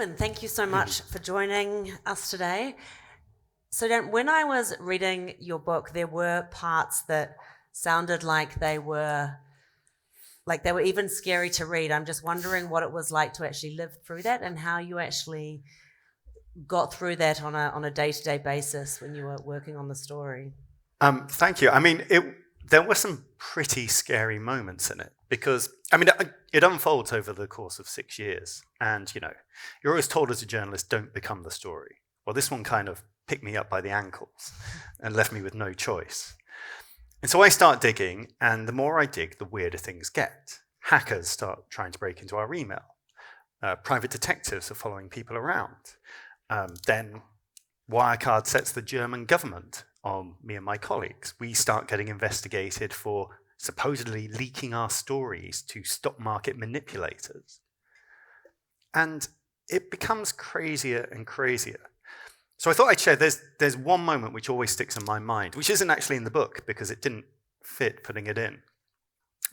Gentlemen, thank you so much for joining us today. So Dan, when I was reading your book, there were parts that sounded like they were even scary to read. I'm just wondering what it was like to actually live through that and how you actually got through that on a day-to-day basis when you were working on the story. Thank you. I mean, there were some pretty scary moments in it because, I mean, it unfolds over the course of 6 years. And, you're always told as a journalist, don't become the story. Well, this one kind of picked me up by the ankles and left me with no choice. And so I start digging, and the more I dig, the weirder things get. Hackers start trying to break into our email. Private detectives are following people around. Then Wirecard sets the German government on me and my colleagues. We start getting investigated for supposedly leaking our stories to stock market manipulators. And it becomes crazier and crazier. So I thought I'd share, there's one moment which always sticks in my mind, which isn't actually in the book because it didn't fit putting it in.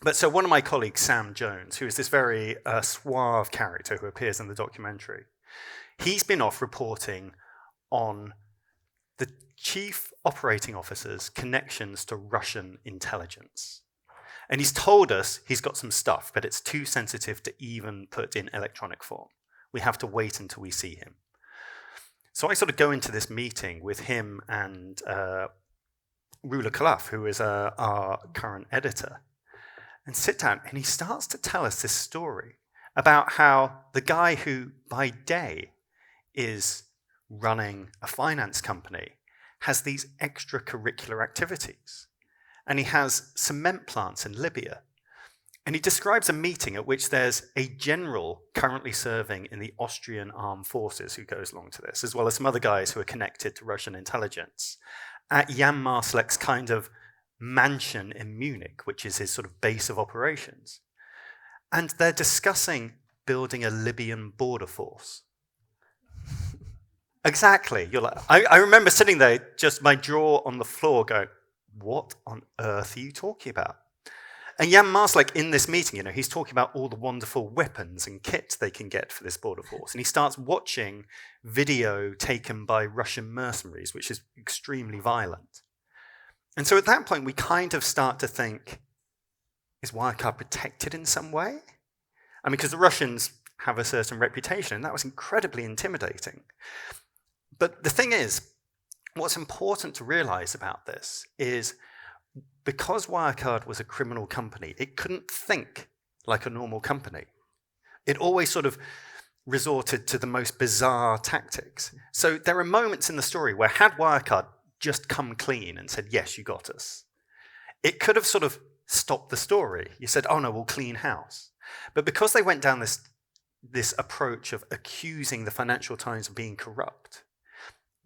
But so one of my colleagues, Sam Jones, who is this very suave character who appears in the documentary, he's been off reporting on the chief operating officer's connections to Russian intelligence. And he's told us he's got some stuff, but it's too sensitive to even put in electronic form. We have to wait until we see him. So I sort of go into this meeting with him and Rula Khalaf, who is our current editor, and sit down, and he starts to tell us this story about how the guy who by day is running a finance company has these extracurricular activities. And he has cement plants in Libya. And he describes a meeting at which there's a general currently serving in the Austrian armed forces who goes along to this, as well as some other guys who are connected to Russian intelligence, at Jan Marsalek's kind of mansion in Munich, which is his sort of base of operations. And they're discussing building a Libyan border force. Exactly. You're like, I remember sitting there, just my jaw on the floor going, what on earth are you talking about? And Jan Marsalek in this meeting, he's talking about all the wonderful weapons and kit they can get for this border force. And he starts watching video taken by Russian mercenaries, which is extremely violent. And so at that point, we kind of start to think, is Wirecard protected in some way? I mean, because the Russians have a certain reputation, and that was incredibly intimidating. But the thing is, what's important to realize about this is because Wirecard was a criminal company, it couldn't think like a normal company. It always sort of resorted to the most bizarre tactics. So there are moments in the story where had Wirecard just come clean and said, yes, you got us, it could have sort of stopped the story. You said, oh no, we'll clean house. But because they went down this approach of accusing the Financial Times of being corrupt,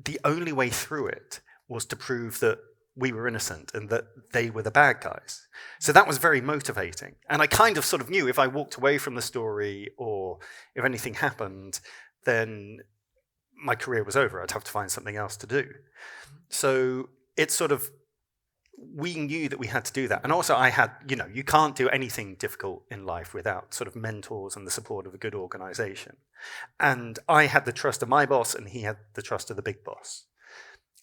the only way through it was to prove that we were innocent and that they were the bad guys. So that was very motivating. And I kind of sort of knew if I walked away from the story or if anything happened, then my career was over. I'd have to find something else to do. So it's sort of, we knew that we had to do that. And also I had, you can't do anything difficult in life without sort of mentors and the support of a good organization. And I had the trust of my boss and he had the trust of the big boss.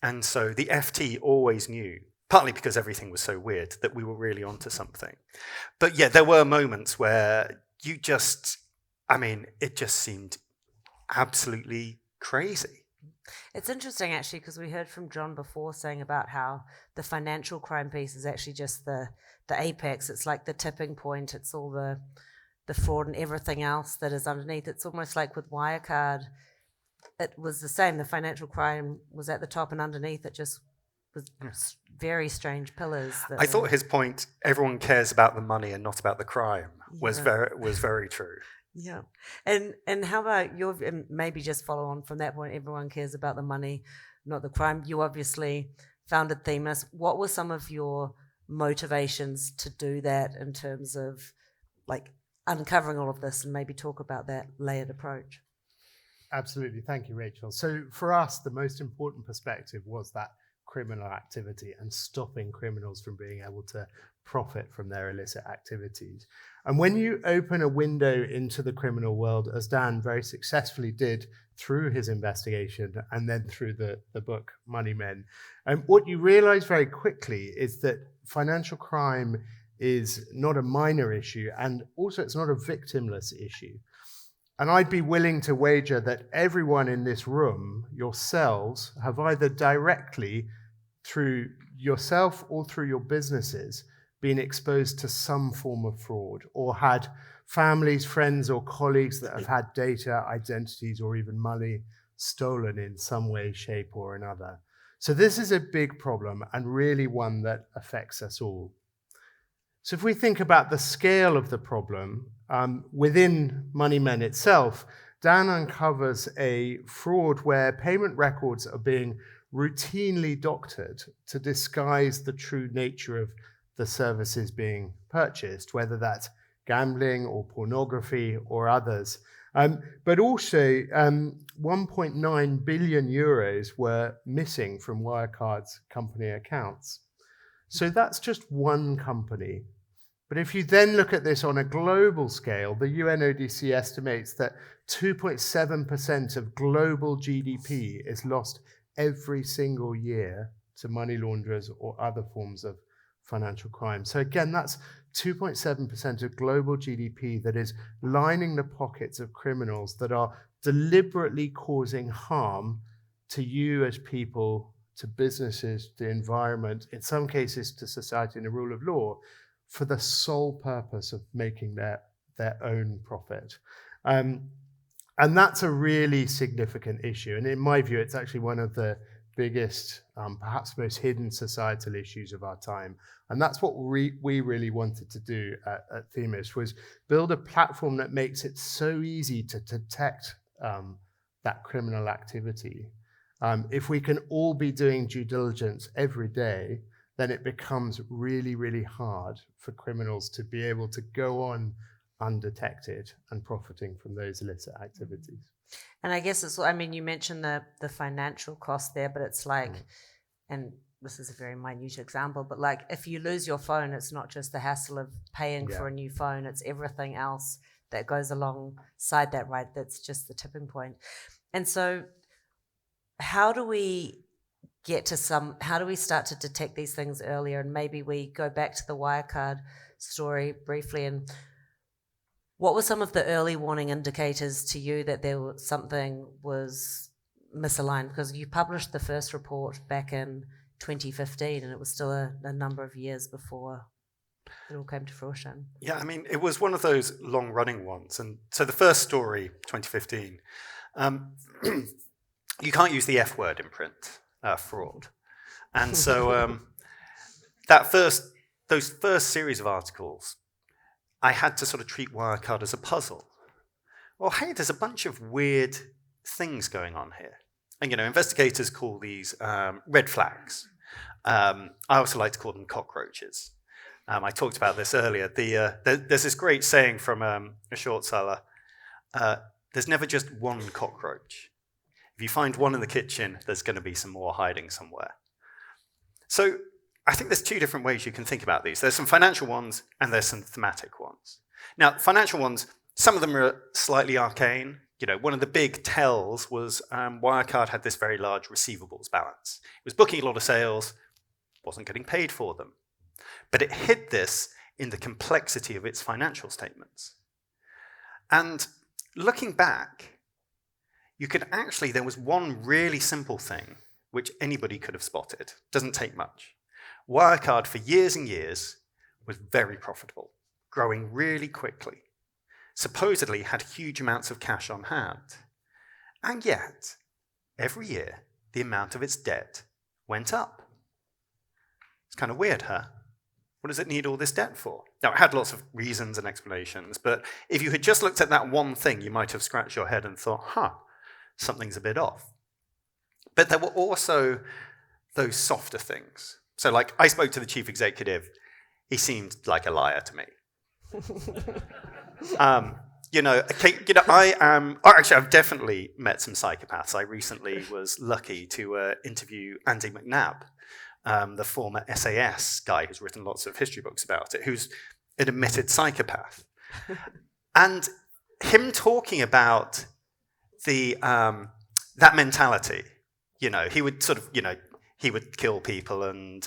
And so the FT always knew, partly because everything was so weird, that we were really onto something. But yeah, there were moments where it just seemed absolutely crazy. It's interesting, actually, because we heard from John before saying about how the financial crime piece is actually just the apex. It's like the tipping point. It's all the fraud and everything else that is underneath. It's almost like with Wirecard, it was the same. The financial crime was at the top, and underneath it just was very strange pillars. I thought his point, everyone cares about the money and not about the crime, was very true. Yeah. And how about and maybe just follow on from that point, everyone cares about the money, not the crime. You obviously founded Themis. What were some of your motivations to do that in terms of like uncovering all of this, and maybe talk about that layered approach? Absolutely. Thank you, Rachel. So for us, the most important perspective was that criminal activity and stopping criminals from being able to profit from their illicit activities. And when you open a window into the criminal world, as Dan very successfully did through his investigation and then through the book Money Men, what you realize very quickly is that financial crime is not a minor issue, and also it's not a victimless issue. And I'd be willing to wager that everyone in this room, yourselves, have either directly through yourself or through your businesses been exposed to some form of fraud, or had families, friends, or colleagues that have had data, identities, or even money stolen in some way, shape, or another. So this is a big problem, and really one that affects us all. So if we think about the scale of the problem, within Money Men itself, Dan uncovers a fraud where payment records are being routinely doctored to disguise the true nature of the services being purchased, whether that's gambling or pornography or others. But also 1.9 billion euros were missing from Wirecard's company accounts. So that's just one company. But if you then look at this on a global scale, the UNODC estimates that 2.7% of global GDP is lost every single year to money launderers or other forms of financial crime. So again, that's 2.7% of global GDP that is lining the pockets of criminals that are deliberately causing harm to you as people, to businesses, to the environment, in some cases to society and the rule of law, for the sole purpose of making their own profit. And that's a really significant issue. And in my view, it's actually one of the biggest, perhaps most hidden societal issues of our time. And that's what we really wanted to do at Themis, was build a platform that makes it so easy to detect that criminal activity. If we can all be doing due diligence every day, then it becomes really, really hard for criminals to be able to go on undetected and profiting from those illicit activities. And I guess it's, I mean, you mentioned the financial cost there, but it's like, and this is a very minute example, but like if you lose your phone, it's not just the hassle of paying for a new phone, it's everything else that goes alongside that, right? That's just the tipping point. And so how do we how do we start to detect these things earlier? And maybe we go back to the Wirecard story briefly. And what were some of the early warning indicators to you that something was misaligned? Because you published the first report back in 2015, and it was still a number of years before it all came to fruition. Yeah, I mean, it was one of those long-running ones. And so the first story, 2015, you can't use the F word in print. Fraud. And so those first series of articles, I had to sort of treat Wirecard as a puzzle. Well, hey, there's a bunch of weird things going on here. And, investigators call these red flags. I also like to call them cockroaches. I talked about this earlier. There's this great saying from a short seller, there's never just one cockroach. If you find one in the kitchen, there's going to be some more hiding somewhere. So I think there's two different ways you can think about these. There's some financial ones and there's some thematic ones. Now, financial ones, some of them are slightly arcane. One of the big tells was Wirecard had this very large receivables balance. It was booking a lot of sales, wasn't getting paid for them. But it hid this in the complexity of its financial statements. And looking back, there was one really simple thing which anybody could have spotted. Doesn't take much. Wirecard for years and years was very profitable, growing really quickly. Supposedly had huge amounts of cash on hand. And yet, every year, the amount of its debt went up. It's kind of weird, huh? What does it need all this debt for? Now, it had lots of reasons and explanations, but if you had just looked at that one thing, you might have scratched your head and thought, something's a bit off. But there were also those softer things. So like I spoke to the chief executive. He seemed like a liar to me. I've definitely met some psychopaths. I recently was lucky to interview Andy McNabb, the former SAS guy who's written lots of history books about it, who's an admitted psychopath. And him talking about that mentality, he would sort of, he would kill people and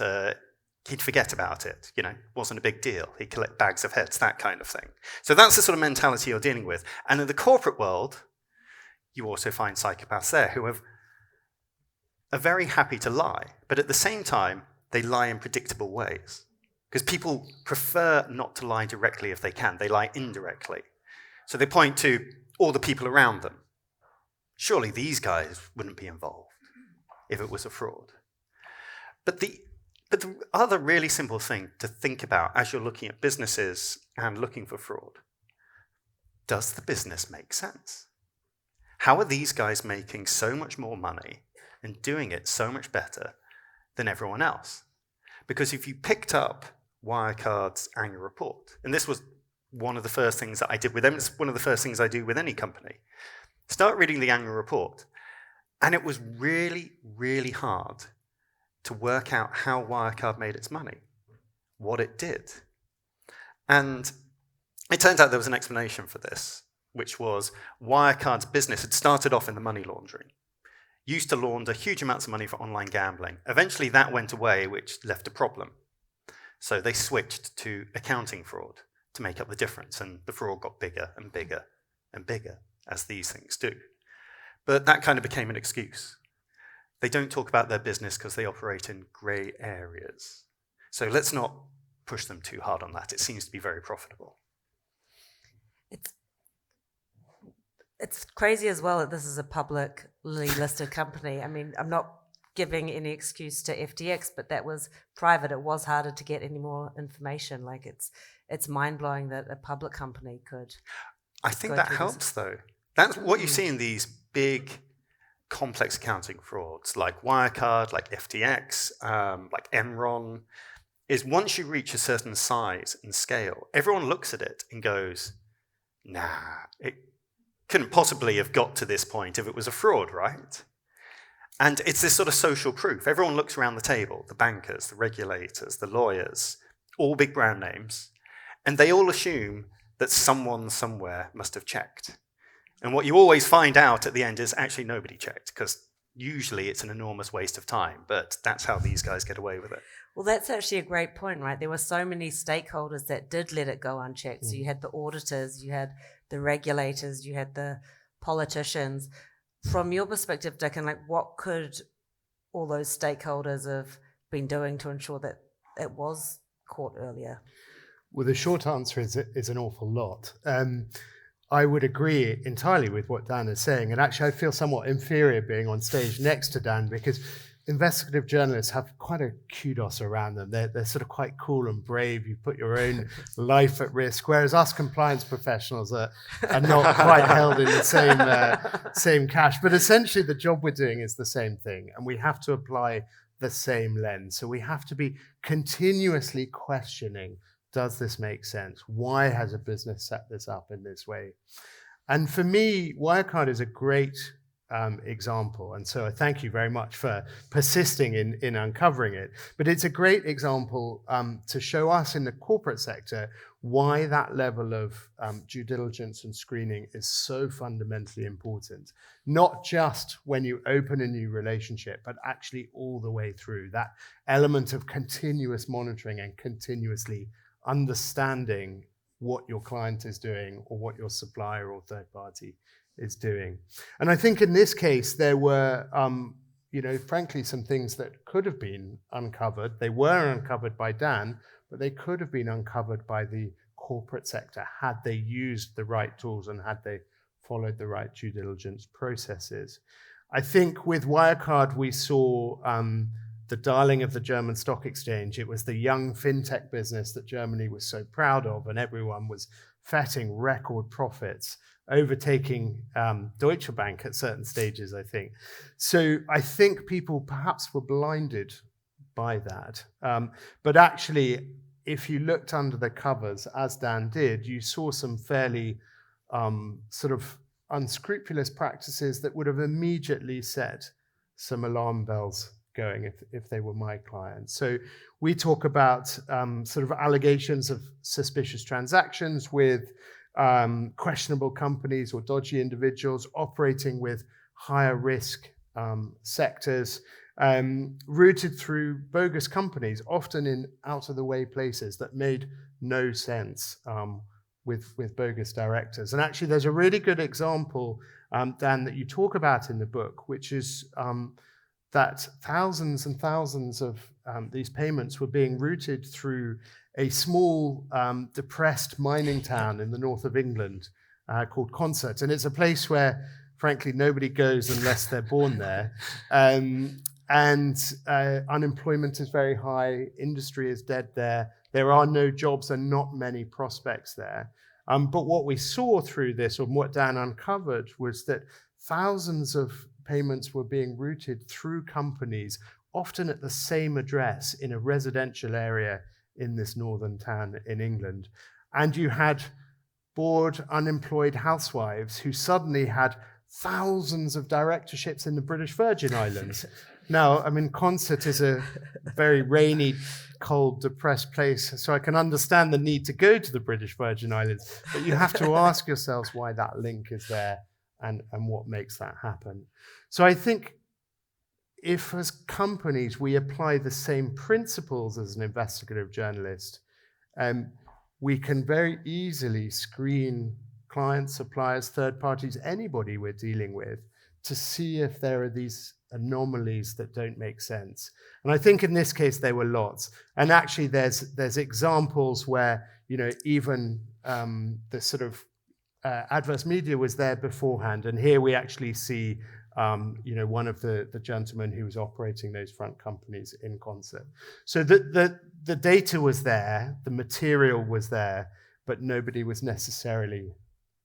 he'd forget about it, wasn't a big deal. He'd collect bags of heads, that kind of thing. So that's the sort of mentality you're dealing with. And in the corporate world, you also find psychopaths there who are very happy to lie, but at the same time, they lie in predictable ways. Because people prefer not to lie directly if they can. They lie indirectly. So they point to all the people around them. Surely these guys wouldn't be involved if it was a fraud. But the other really simple thing to think about as you're looking at businesses and looking for fraud, does the business make sense? How are these guys making so much more money and doing it so much better than everyone else? Because if you picked up Wirecard's annual report, and this was one of the first things that I did with them, it's one of the first things I do with any company, start reading the annual report, and it was really, really hard to work out how Wirecard made its money, what it did. And it turns out there was an explanation for this, which was Wirecard's business had started off in the money laundering, used to launder huge amounts of money for online gambling. Eventually that went away, which left a problem. So they switched to accounting fraud to make up the difference, and the fraud got bigger and bigger and bigger, as these things do. But that kind of became an excuse. They don't talk about their business because they operate in grey areas. So let's not push them too hard on that. It seems to be very profitable. It's crazy as well that this is a publicly listed company. I mean, I'm not giving any excuse to FTX, but that was private. It was harder to get any more information. Like it's mind-blowing that a public company could. I think that helps, though. That's what you see in these big, complex accounting frauds, like Wirecard, like FTX, like Enron, is once you reach a certain size and scale, everyone looks at it and goes, nah, it couldn't possibly have got to this point if it was a fraud, right? And it's this sort of social proof. Everyone looks around the table, the bankers, the regulators, the lawyers, all big brand names, and they all assume that someone somewhere must have checked. And what you always find out at the end is actually nobody checked, because usually it's an enormous waste of time, but that's how these guys get away with it. Well, that's actually a great point, right? There were so many stakeholders that did let it go unchecked. So you had the auditors, you had the regulators, you had the politicians. From your perspective, Dickon, like what could all those stakeholders have been doing to ensure that it was caught earlier? Well, the short answer is an awful lot. I would agree entirely with what Dan is saying. And actually, I feel somewhat inferior being on stage next to Dan because investigative journalists have quite a kudos around them. They're sort of quite cool and brave. You put your own life at risk, whereas us compliance professionals are not quite held in the same cash. But essentially, the job we're doing is the same thing, and we have to apply the same lens. So we have to be continuously questioning, does this make sense? Why has a business set this up in this way? And for me, Wirecard is a great example. And so I thank you very much for persisting in uncovering it. But it's a great example to show us in the corporate sector why that level of due diligence and screening is so fundamentally important. Not just when you open a new relationship, but actually all the way through. That element of continuous monitoring and continuously understanding what your client is doing or what your supplier or third party is doing. And I think in this case, there were, frankly, some things that could have been uncovered. They were uncovered by Dan, but they could have been uncovered by the corporate sector had they used the right tools and had they followed the right due diligence processes. I think with Wirecard, we saw the darling of the German stock exchange. It was the young fintech business that Germany was so proud of, and everyone was fetting record profits, overtaking Deutsche Bank at certain stages, I think. So I think people perhaps were blinded by that. But actually, if you looked under the covers, as Dan did, you saw some fairly sort of unscrupulous practices that would have immediately set some alarm bells going if they were my clients. So we talk about sort of allegations of suspicious transactions with questionable companies or dodgy individuals operating with higher risk sectors, routed through bogus companies, often in out-of-the-way places that made no sense with bogus directors. And actually, there's a really good example, Dan, that you talk about in the book, which is that thousands and thousands of these payments were being routed through a small, depressed mining town in the north of England called Consett. And it's a place where, frankly, nobody goes unless they're born there. And unemployment is very high. Industry is dead there. There are no jobs and not many prospects there. But what we saw through this, or what Dan uncovered, was that thousands of payments were being routed through companies, often at the same address in a residential area in this northern town in England. And you had bored, unemployed housewives who suddenly had thousands of directorships in the British Virgin Islands. Now, I mean, Consett is a very rainy, cold, depressed place, so I can understand the need to go to the British Virgin Islands, but you have to ask yourselves why that link is there and what makes that happen. So I think if as companies we apply the same principles as an investigative journalist, we can very easily screen clients, suppliers, third parties, anybody we're dealing with, to see if there are these anomalies that don't make sense. And I think in this case there were lots. And actually there's examples where, you know, even the sort of adverse media was there beforehand. And here we actually see you know, one of the gentlemen who was operating those front companies in Consett. So the data was there, the material was there, but nobody was necessarily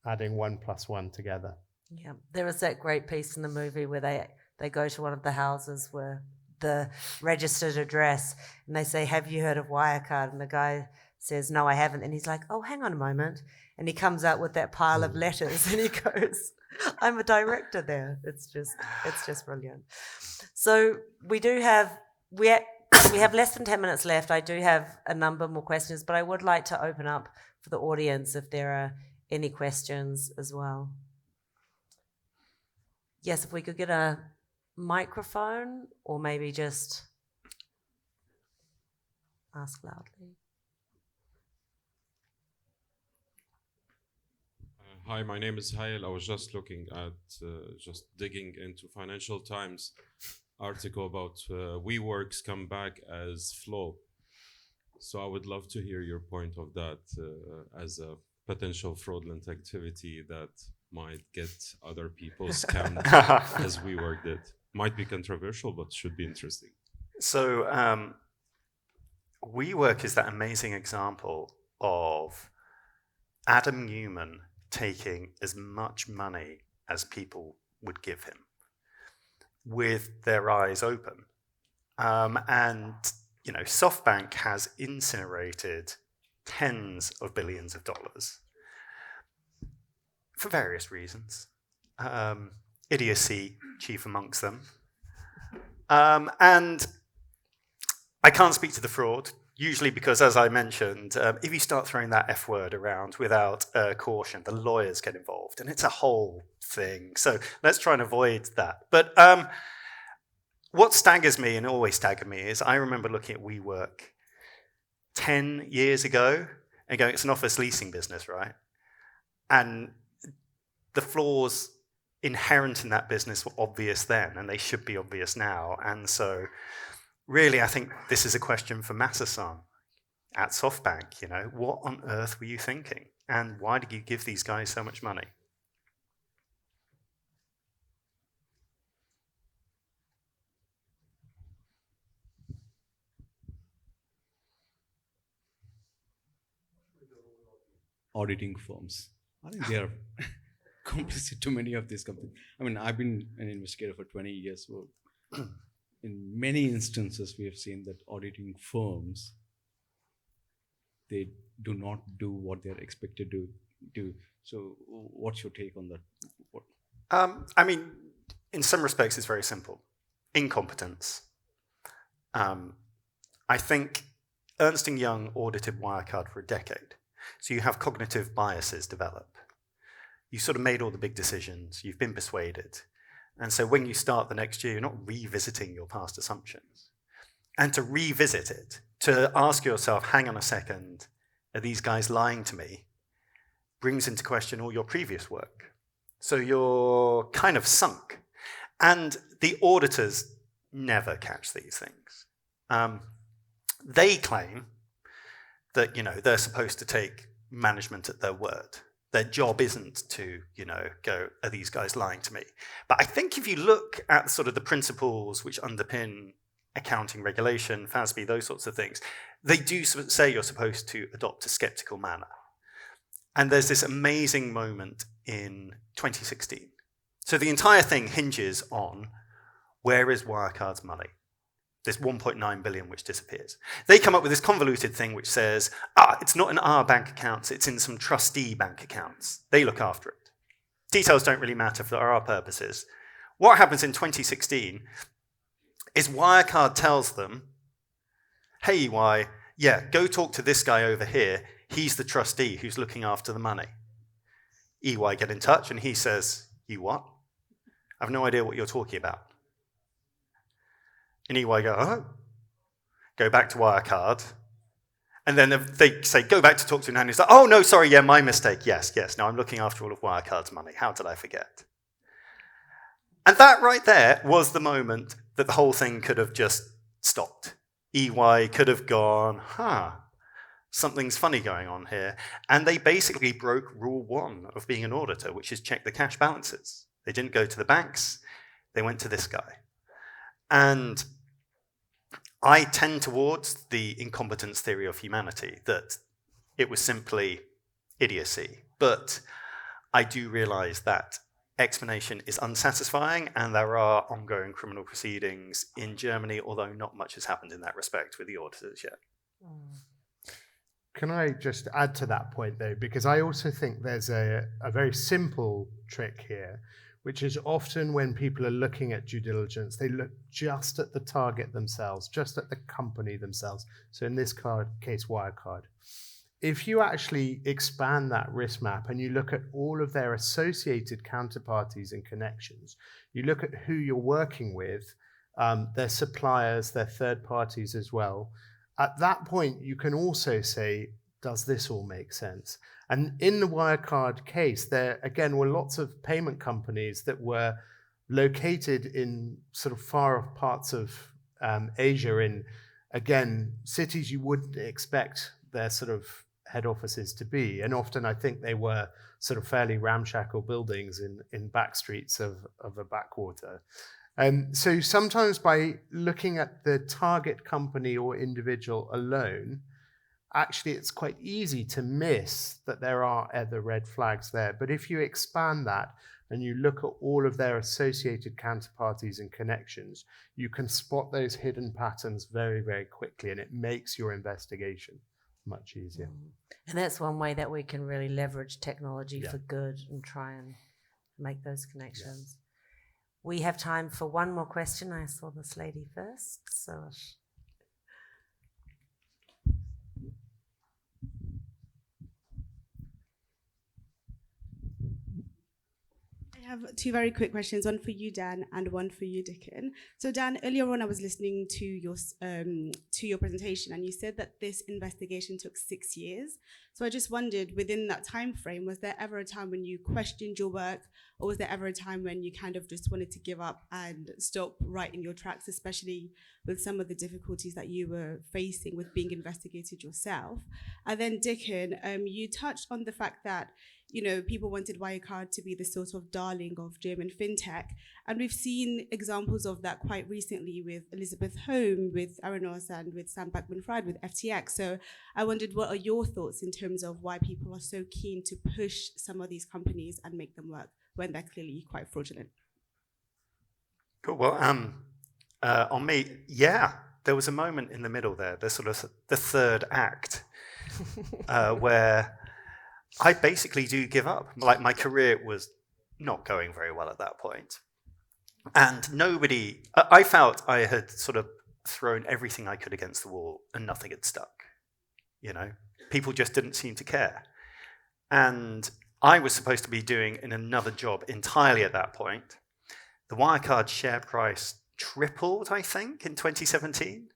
adding 1 + 1 together. Yeah, there was that great piece in the movie where they go to one of the houses where the registered address, and they say, "Have you heard of Wirecard?" And the guy says, "No, I haven't." And he's like, "Oh, hang on a moment." And he comes out with that pile of letters and he goes, "I'm a director there." It's just brilliant. So we have less than 10 minutes left. I do have a number more questions, but I would like to open up for the audience if there are any questions as well. Yes, if we could get a microphone, or maybe just ask loudly. Hi, my name is Hayel. I was just looking at, just digging into Financial Times article about WeWork's comeback as flow. So I would love to hear your point of that as a potential fraudulent activity that might get other people scammed as WeWork did. Might be controversial, but should be interesting. So WeWork is that amazing example of Adam Newman taking as much money as people would give him with their eyes open. And, you know, SoftBank has incinerated tens of billions of dollars for various reasons. Idiocy chief amongst them. And I can't speak to the fraud, usually because, as I mentioned, if you start throwing that F word around without caution, the lawyers get involved, and it's a whole thing. So let's try and avoid that. But what staggers me, and always staggered me, is I remember looking at WeWork 10 years ago and going, it's an office leasing business, right? And the flaws inherent in that business were obvious then, and they should be obvious now. And so really, I think this is a question for Masa-san at SoftBank. You know, what on earth were you thinking? And why did you give these guys so much money? Auditing firms. I think they are complicit to many of these companies. I mean, I've been an investigator for 20 years. So in many instances, we have seen that auditing firms, they do not do what they're expected to do. So what's your take on that? I mean, in some respects, it's very simple. Incompetence. I think Ernst & Young audited Wirecard for a decade. So you have cognitive biases develop. You sort of made all the big decisions. You've been persuaded. And so when you start the next year, you're not revisiting your past assumptions. And to revisit it, to ask yourself, hang on a second, are these guys lying to me, brings into question all your previous work. So you're kind of sunk. And the auditors never catch these things. They claim that, they're supposed to take management at their word. Their job isn't to, go, are these guys lying to me? But I think if you look at sort of the principles which underpin accounting regulation, FASB, those sorts of things, they do say you're supposed to adopt a skeptical manner. And there's this amazing moment in 2016. So the entire thing hinges on where is Wirecard's money? This 1.9 billion which disappears. They come up with this convoluted thing which says, it's not in our bank accounts, it's in some trustee bank accounts. They look after it. Details don't really matter for our purposes. What happens in 2016 is Wirecard tells them, hey, EY, go talk to this guy over here. He's the trustee who's looking after the money. EY get in touch and he says, you what? I have no idea what you're talking about. And EY go back to Wirecard. And then they say, go back to talk to him. And he's like, oh, no, sorry, my mistake. Yes, no, I'm looking after all of Wirecard's money. How did I forget? And that right there was the moment that the whole thing could have just stopped. EY could have gone, something's funny going on here. And they basically broke rule 1 of being an auditor, which is check the cash balances. They didn't go to the banks. They went to this guy. And I tend towards the incompetence theory of humanity, that it was simply idiocy. But I do realize that explanation is unsatisfying, and there are ongoing criminal proceedings in Germany, although not much has happened in that respect with the auditors yet. Can I just add to that point, though? Because I also think there's a very simple trick here, which is often when people are looking at due diligence, they look just at the target themselves, just at the company themselves. So in this case, Wirecard. If you actually expand that risk map and you look at all of their associated counterparties and connections, you look at who you're working with, their suppliers, their third parties as well. At that point, you can also say, does this all make sense? And in the Wirecard case, there, again, were lots of payment companies that were located in sort of far off parts of Asia, in, again, cities you wouldn't expect their sort of head offices to be. And often I think they were sort of fairly ramshackle buildings in back streets of a backwater. So sometimes by looking at the target company or individual alone, actually it's quite easy to miss that there are other red flags there. But if you expand that and you look at all of their associated counterparties and connections, you can spot those hidden patterns very, very quickly, and it makes your investigation much easier. And that's one way that we can really leverage technology for good and try and make those connections. Yes. We have time for one more question. I saw this lady first. So I have two very quick questions, one for you, Dan, and one for you, Dickon. So Dan, earlier on I was listening to your presentation, and you said that this investigation took 6 years. So I just wondered, within that time frame, was there ever a time when you questioned your work, or was there ever a time when you kind of just wanted to give up and stop right in your tracks, especially with some of the difficulties that you were facing with being investigated yourself? And then Dickon, you touched on the fact that people wanted Wirecard to be the sort of darling of German fintech. And we've seen examples of that quite recently with Elizabeth Home, with Aranos, and with Sam Backman-Fried, with FTX. So I wondered, what are your thoughts in terms of why people are so keen to push some of these companies and make them work when they're clearly quite fraudulent? Cool. Well, on me, there was a moment in the middle there, the sort of the third act, where I basically do give up. Like, my career was not going very well at that point. And I felt I had sort of thrown everything I could against the wall and nothing had stuck. You know, people just didn't seem to care. And I was supposed to be doing in another job entirely at that point. The Wirecard share price tripled, I think, in 2017.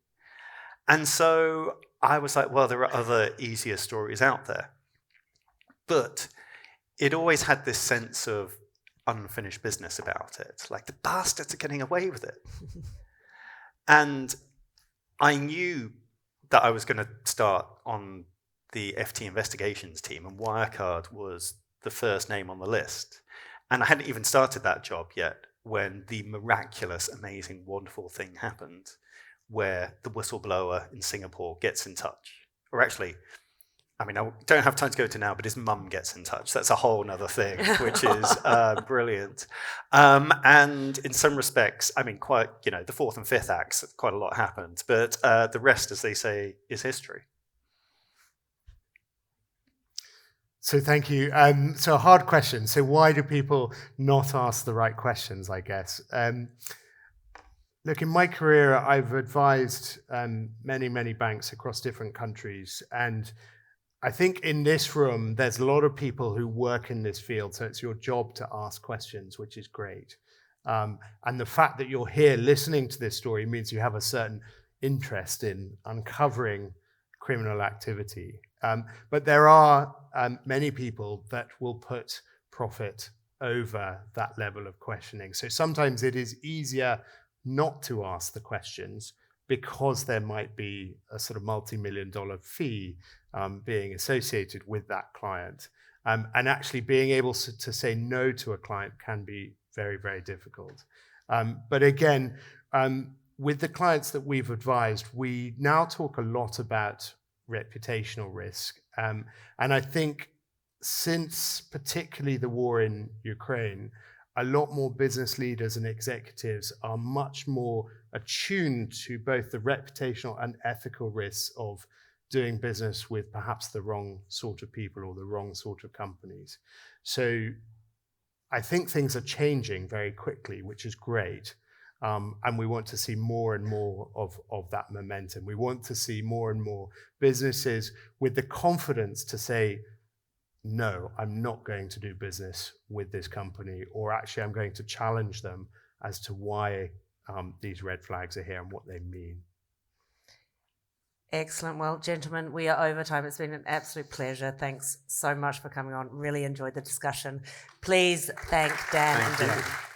And so I was like, well, there are other easier stories out there. But it always had this sense of unfinished business about it. Like, the bastards are getting away with it. And I knew that I was going to start on the FT investigations team, and Wirecard was the first name on the list. And I hadn't even started that job yet when the miraculous, amazing, wonderful thing happened where the whistleblower in Singapore gets in touch. Or actually, I mean, I don't have time to go to now, but his mum gets in touch. That's a whole other thing, which is brilliant. And in some respects, I mean, quite, you know, the fourth and fifth acts, quite a lot happened. But the rest, as they say, is history. So thank you. So a hard question. So why do people not ask the right questions, I guess? Look, in my career, I've advised many, many banks across different countries. And I think in this room, there's a lot of people who work in this field. So it's your job to ask questions, which is great. And the fact that you're here listening to this story means you have a certain interest in uncovering criminal activity. But there are many people that will put profit over that level of questioning. So sometimes it is easier not to ask the questions because there might be a sort of multi-million-dollar fee being associated with that client. And actually being able to say no to a client can be very, very difficult. But again, with the clients that we've advised, we now talk a lot about reputational risk. And I think since particularly the war in Ukraine, a lot more business leaders and executives are much more attuned to both the reputational and ethical risks of doing business with perhaps the wrong sort of people or the wrong sort of companies. So I think things are changing very quickly, which is great. And we want to see more and more of that momentum. We want to see more and more businesses with the confidence to say, no, I'm not going to do business with this company, or actually I'm going to challenge them as to why these red flags are here and what they mean. Excellent. Well, gentlemen, we are over time. It's been an absolute pleasure. Thanks so much for coming on. Really enjoyed the discussion. Please thank Dan and Dylan.